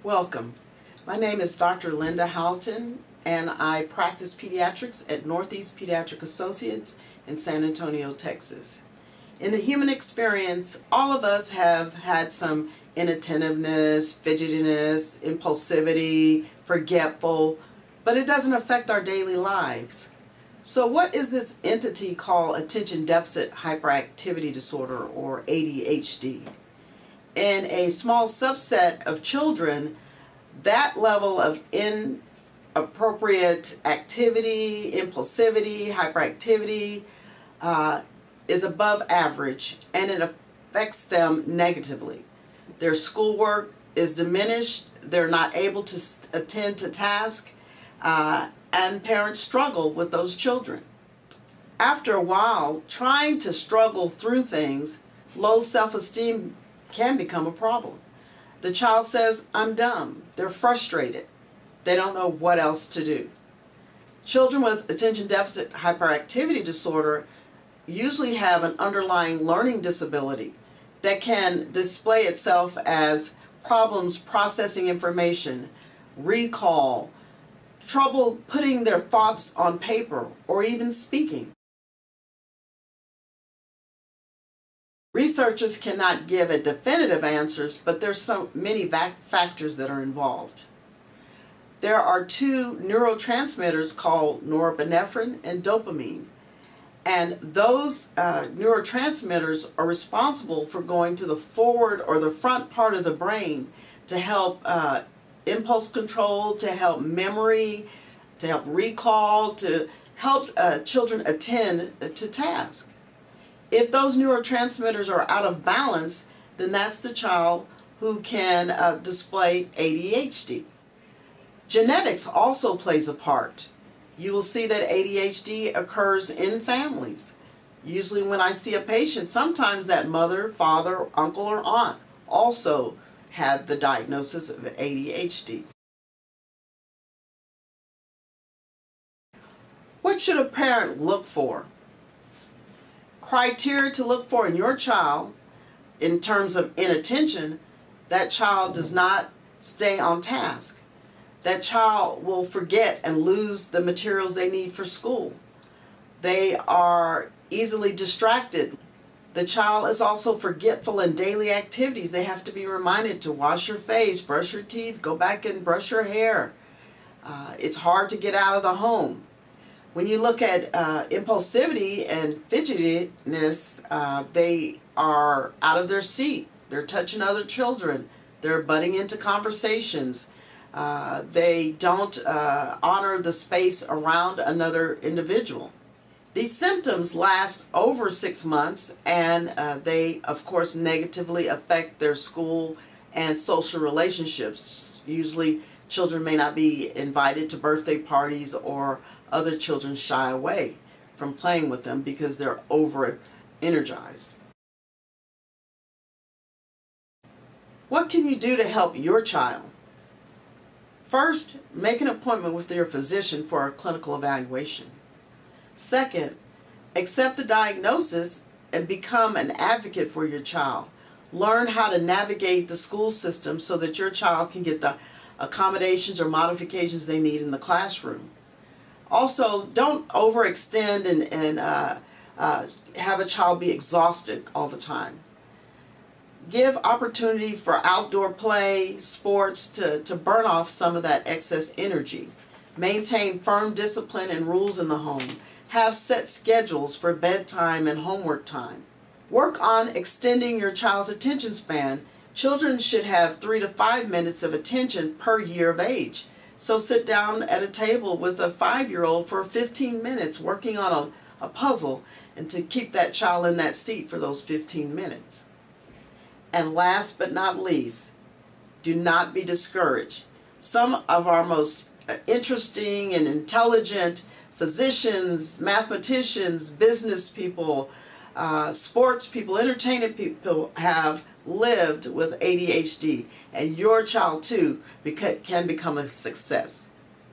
Welcome. My name is Dr. Linda Houghton, and I practice pediatrics at Northeast Pediatric Associates in San Antonio, Texas. In the human experience, all of us have had some inattentiveness, fidgetiness, impulsivity, forgetful, but it doesn't affect our daily lives. So what is this entity called attention deficit hyperactivity disorder, or ADHD? In a small subset of children, that level of inappropriate activity, impulsivity, hyperactivity is above average, and it affects them negatively. Their schoolwork is diminished, they're not able to attend to tasks, and parents struggle with those children. After a while, trying to struggle through things, low self-esteem can become a problem. The child says, "I'm dumb." They're frustrated. They don't know what else to do. Children with attention deficit hyperactivity disorder usually have an underlying learning disability that can display itself as problems processing information, recall, trouble putting their thoughts on paper, or even speaking. Researchers cannot give a definitive answers, but there's so many factors that are involved. There are two neurotransmitters called norepinephrine and dopamine, and those neurotransmitters are responsible for going to the forward or the front part of the brain to help impulse control, to help memory, to help recall, to help children attend to tasks. If those neurotransmitters are out of balance, then that's the child who can display ADHD. Genetics also plays a part. You will see that ADHD occurs in families. Usually when I see a patient, sometimes that mother, father, uncle, or aunt also had the diagnosis of ADHD. What should a parent look for? Criteria to look for in your child in terms of inattention: that child does not stay on task. That child will forget and lose the materials they need for school. They are easily distracted. The child is also forgetful in daily activities. They have to be reminded to wash your face, brush your teeth, go back and brush your hair. It's hard to get out of the home. When you look at impulsivity and fidgetiness, they are out of their seat. They're touching other children. They're butting into conversations. They don't honor the space around another individual. These symptoms last over 6 months, and they, of course, negatively affect their school and social relationships. Usually, children may not be invited to birthday parties, or other children shy away from playing with them because they're over-energized. What can you do to help your child? First, make an appointment with your physician for a clinical evaluation. Second, accept the diagnosis and become an advocate for your child. Learn how to navigate the school system so that your child can get the accommodations or modifications they need in the classroom. Also, don't overextend and have a child be exhausted all the time. Give opportunity for outdoor play, sports, to burn off some of that excess energy. Maintain firm discipline and rules in the home. Have set schedules for bedtime and homework time. Work on extending your child's attention span. Children should have 3 to 5 minutes of attention per year of age. So sit down at a table with a 5-year-old for 15 minutes working on a puzzle, and to keep that child in that seat for those 15 minutes. And last but not least, do not be discouraged. Some of our most interesting and intelligent physicians, mathematicians, business people, sports people, entertainment people have lived with ADHD, and your child too can become a success.